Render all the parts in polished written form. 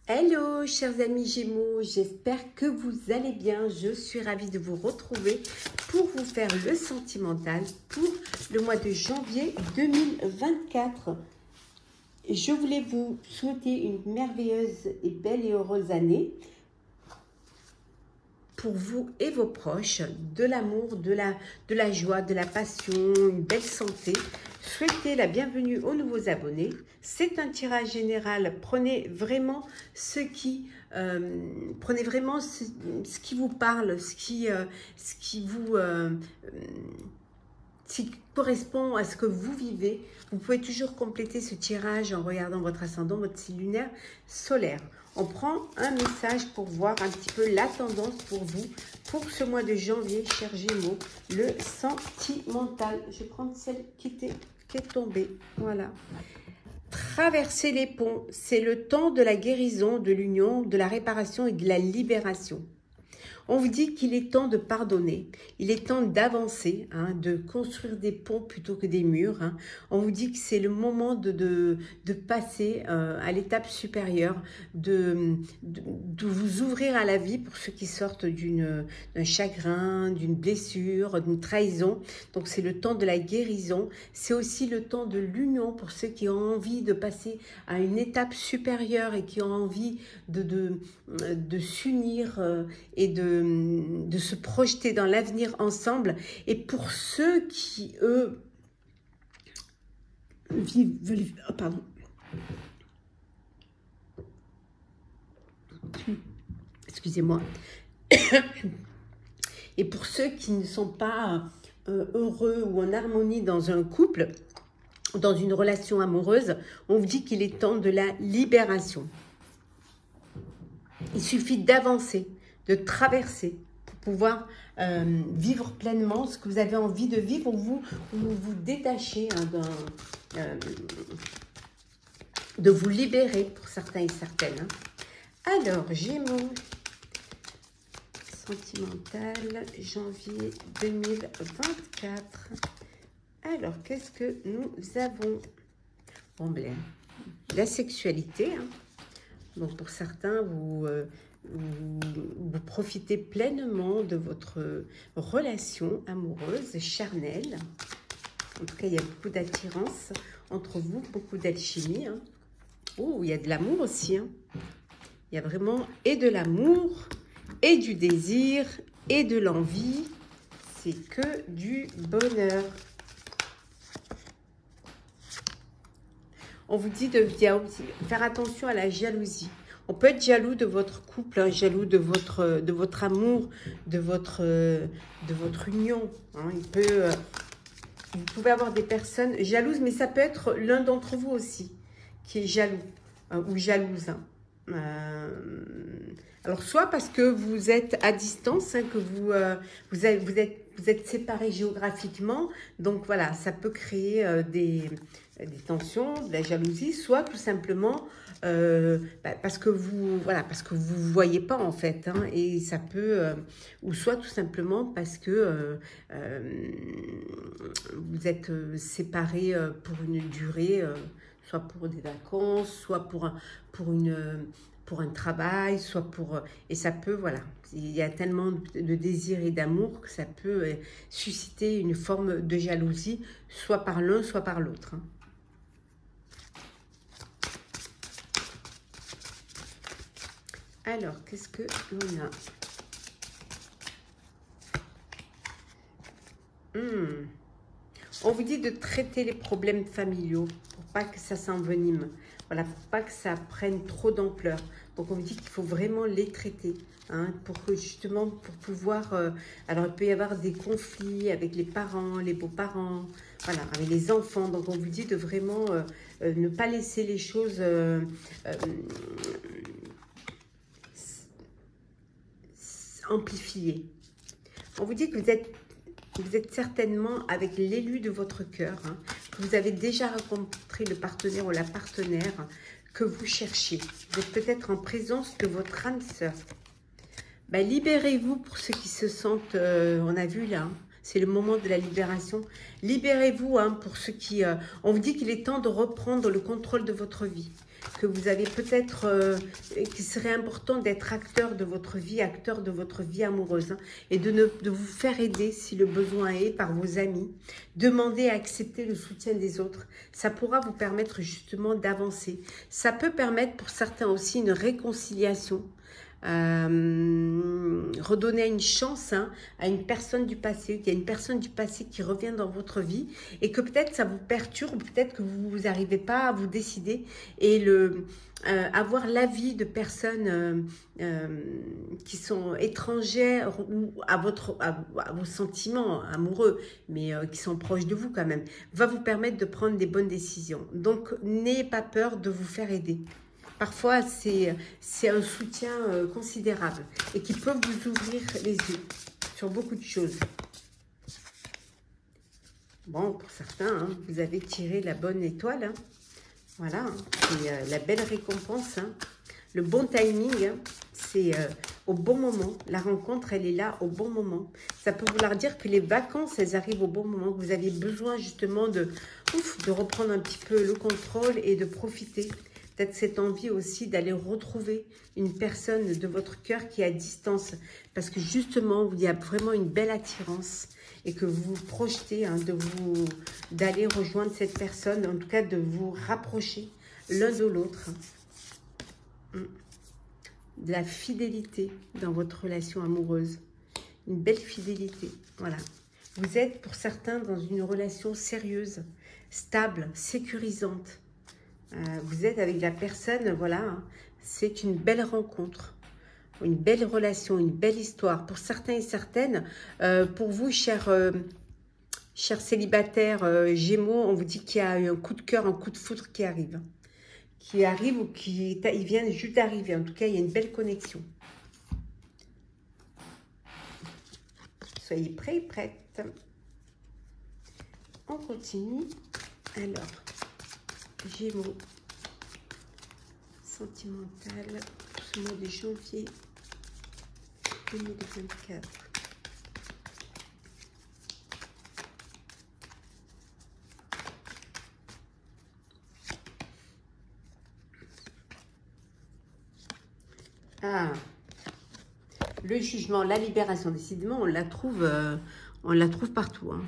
Hello chers amis Gémeaux, j'espère que vous allez bien. Je suis ravie de vous retrouver pour vous faire le sentimental pour le mois de janvier 2024. Je voulais vous souhaiter une merveilleuse et belle et heureuse année pour vous et vos proches, de l'amour, de la joie, de la passion, une belle santé. Souhaitez la bienvenue aux nouveaux abonnés. C'est un tirage général. Prenez vraiment ce qui vous parle, ce qui correspond à ce que vous vivez. Vous pouvez toujours compléter ce tirage en regardant votre ascendant, votre signe lunaire solaire. On prend un message pour voir un petit peu la tendance pour vous, pour ce mois de janvier, chers Gémeaux, le sentimental. Je vais prendre celle qui est tombée. Voilà. Traverser les ponts, c'est le temps de la guérison, de l'union, de la réparation et de la libération. On vous dit qu'il est temps de pardonner, il est temps d'avancer, de construire des ponts plutôt que des murs. On vous dit que c'est le moment de passer à l'étape supérieure, de vous ouvrir à la vie pour ceux qui sortent d'un chagrin, d'une blessure, d'une trahison. Donc c'est le temps de la guérison, c'est aussi le temps de l'union pour ceux qui ont envie de passer à une étape supérieure et qui ont envie de s'unir et de se projeter dans l'avenir ensemble. Et pour ceux qui, eux, veulent... Oh, pardon. Excusez-moi. Et pour ceux qui ne sont pas heureux ou en harmonie dans un couple, dans une relation amoureuse, on vous dit qu'il est temps de la libération. Il suffit d'avancer, de traverser pour pouvoir vivre pleinement ce que vous avez envie de vivre, ou vous détacher de vous libérer pour certains et certaines. Alors, Gémeaux, sentimental, janvier 2024. Alors, qu'est-ce que nous avons? Bon, ben, la sexualité. Donc, pour certains, vous profitez pleinement de votre relation amoureuse, charnelle. En tout cas, il y a beaucoup d'attirance entre vous, beaucoup d'alchimie. Oh, il y a de l'amour aussi. Il y a vraiment et de l'amour, et du désir, et de l'envie. C'est que du bonheur. On vous dit de faire attention à la jalousie. On peut être jaloux de votre couple, jaloux de votre amour, de votre union. Vous pouvez avoir des personnes jalouses, mais ça peut être l'un d'entre vous aussi qui est jaloux ou jalouse. Alors, soit parce que vous êtes à distance, que vous êtes séparés géographiquement, donc voilà, ça peut créer des tensions, de la jalousie, soit tout simplement parce que vous voyez pas en fait, et ça peut, ou soit tout simplement parce que vous êtes séparés pour une durée, soit pour des vacances, soit pour un travail, soit pour... Et ça peut, voilà, il y a tellement de désir et d'amour que ça peut susciter une forme de jalousie, soit par l'un, soit par l'autre. Alors, qu'est-ce que l'on a? On vous dit de traiter les problèmes familiaux pour pas que ça s'envenime. Voilà, pour pas que ça prenne trop d'ampleur. Donc, on vous dit qu'il faut vraiment les traiter. Pour que justement, pour pouvoir... alors, il peut y avoir des conflits avec les parents, les beaux-parents, voilà, avec les enfants. Donc, on vous dit de vraiment ne pas laisser les choses... amplifier. On vous dit que vous êtes certainement avec l'élu de votre cœur, que vous avez déjà rencontré le partenaire ou la partenaire que vous cherchiez. Vous êtes peut-être en présence de votre âme sœur. Libérez-vous pour ceux qui se sentent, on a vu là, C'est le moment de la libération. Libérez-vous, hein, pour ceux qui... on vous dit qu'il est temps de reprendre le contrôle de votre vie. Que vous avez peut-être... qu'il serait important d'être acteur de votre vie amoureuse. Hein, et de vous faire aider, si le besoin est, par vos amis. Demandez à accepter le soutien des autres. Ça pourra vous permettre justement d'avancer. Ça peut permettre pour certains aussi une réconciliation. Redonner une chance, hein, à une personne du passé. Il y a une personne du passé qui revient dans votre vie et que peut-être ça vous perturbe, peut-être que vous n'arrivez pas à vous décider et avoir l'avis de personnes qui sont étrangères ou à vos sentiments amoureux, mais qui sont proches de vous quand même, va vous permettre de prendre des bonnes décisions. Donc, n'ayez pas peur de vous faire aider. Parfois, c'est un soutien considérable et qui peut vous ouvrir les yeux sur beaucoup de choses. Bon, pour certains, hein, vous avez tiré la bonne étoile. Hein. Voilà, c'est la belle récompense. Hein. Le bon timing, hein, c'est au bon moment. La rencontre, elle est là au bon moment. Ça peut vouloir dire que les vacances, elles arrivent au bon moment. Que vous avez besoin justement de reprendre un petit peu le contrôle et de profiter. Peut-être cette envie aussi d'aller retrouver une personne de votre cœur qui est à distance. Parce que justement, il y a vraiment une belle attirance. Et que vous vous projetez, hein, d'aller rejoindre cette personne. En tout cas, de vous rapprocher l'un de l'autre. De la fidélité dans votre relation amoureuse. Une belle fidélité. Voilà. Vous êtes pour certains dans une relation sérieuse, stable, sécurisante. Vous êtes avec la personne, voilà, hein, c'est une belle rencontre, une belle relation, une belle histoire. Pour certains et certaines, pour vous, chers célibataires Gémeaux, on vous dit qu'il y a un coup de cœur, un coup de foudre qui arrive. Ou il vient juste d'arriver. En tout cas, il y a une belle connexion. Soyez prêts et prêtes. On continue. Alors... Gémeaux, sentimental, ce mois de janvier 2024. Ah, le jugement, la libération, décidément, on la trouve partout. Hein.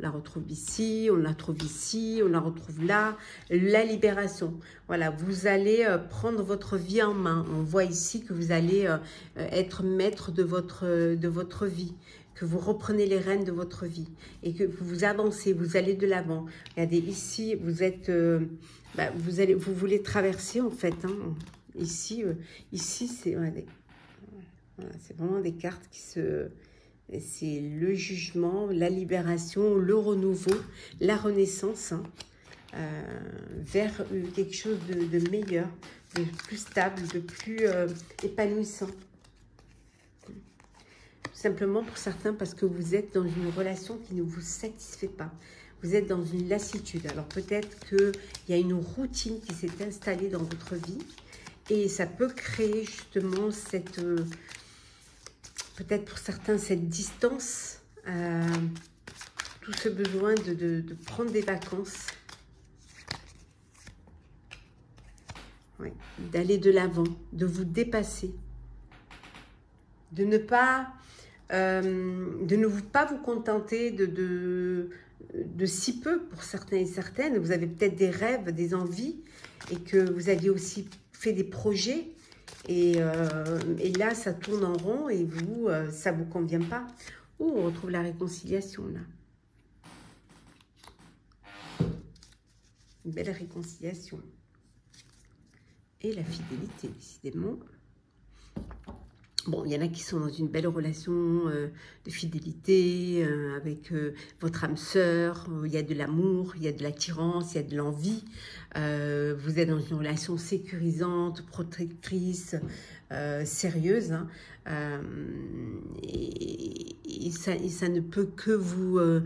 On la retrouve ici, on la trouve ici, on la retrouve là. La libération. Voilà, vous allez prendre votre vie en main. On voit ici que vous allez être maître de votre vie. Que vous reprenez les rênes de votre vie. Et que vous avancez, vous allez de l'avant. Regardez, ici, vous êtes... vous voulez traverser, en fait. Hein. Ici, c'est... Voilà, c'est vraiment des cartes qui se... C'est le jugement, la libération, le renouveau, la renaissance, hein, vers quelque chose de meilleur, de plus stable, de plus épanouissant. Tout simplement pour certains parce que vous êtes dans une relation qui ne vous satisfait pas. Vous êtes dans une lassitude. Alors peut-être qu'il y a une routine qui s'est installée dans votre vie et ça peut créer justement cette... peut-être pour certains, cette distance, tout ce besoin de prendre des vacances, ouais, d'aller de l'avant, de vous dépasser, de ne pas vous contenter de si peu pour certains et certaines. Vous avez peut-être des rêves, des envies, et que vous aviez aussi fait des projets. Et là, ça tourne en rond et vous, ça ne vous convient pas. Oh, on retrouve la réconciliation, là. Une belle réconciliation. Et la fidélité, décidément. Bon, il y en a qui sont dans une belle relation de fidélité avec votre âme sœur. Il y a de l'amour, il y a de l'attirance, il y a de l'envie. Vous êtes dans une relation sécurisante, protectrice, sérieuse. Hein, et ça ne peut que vous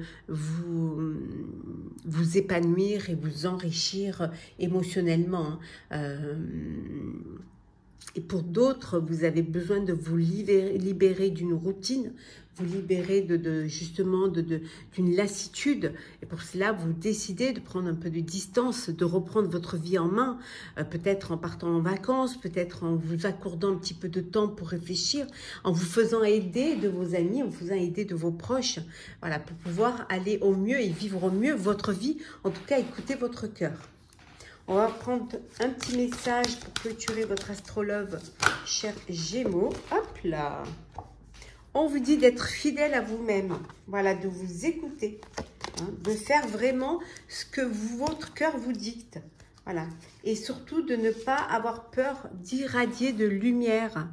épanouir et vous enrichir émotionnellement. Hein. Et pour d'autres, vous avez besoin de vous libérer d'une routine, vous libérer justement d'une lassitude. Et pour cela, vous décidez de prendre un peu de distance, de reprendre votre vie en main, peut-être en partant en vacances, peut-être en vous accordant un petit peu de temps pour réfléchir, en vous faisant aider de vos amis, en vous faisant aider de vos proches, voilà, pour pouvoir aller au mieux et vivre au mieux votre vie. En tout cas, écoutez votre cœur. On va prendre un petit message pour clôturer votre astrologue, cher Gémeaux. Hop là. On vous dit d'être fidèle à vous-même. Voilà, de vous écouter. Hein, de faire vraiment ce que votre cœur vous dicte. Voilà. Et surtout de ne pas avoir peur d'irradier de lumière.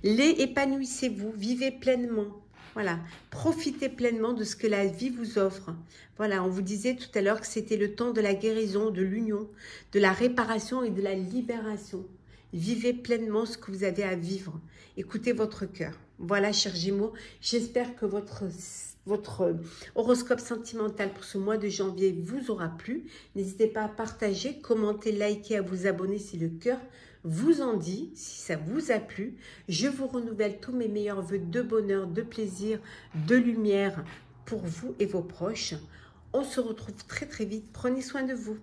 Épanouissez-vous, vivez pleinement. Voilà, profitez pleinement de ce que la vie vous offre. Voilà, on vous disait tout à l'heure que c'était le temps de la guérison, de l'union, de la réparation et de la libération. Vivez pleinement ce que vous avez à vivre. Écoutez votre cœur. Voilà, chers Gémeaux, j'espère que votre horoscope sentimental pour ce mois de janvier vous aura plu. N'hésitez pas à partager, commenter, liker, à vous abonner si le cœur vous en dit, si ça vous a plu. Je vous renouvelle tous mes meilleurs vœux de bonheur, de plaisir, de lumière pour vous et vos proches. On se retrouve très très vite. Prenez soin de vous.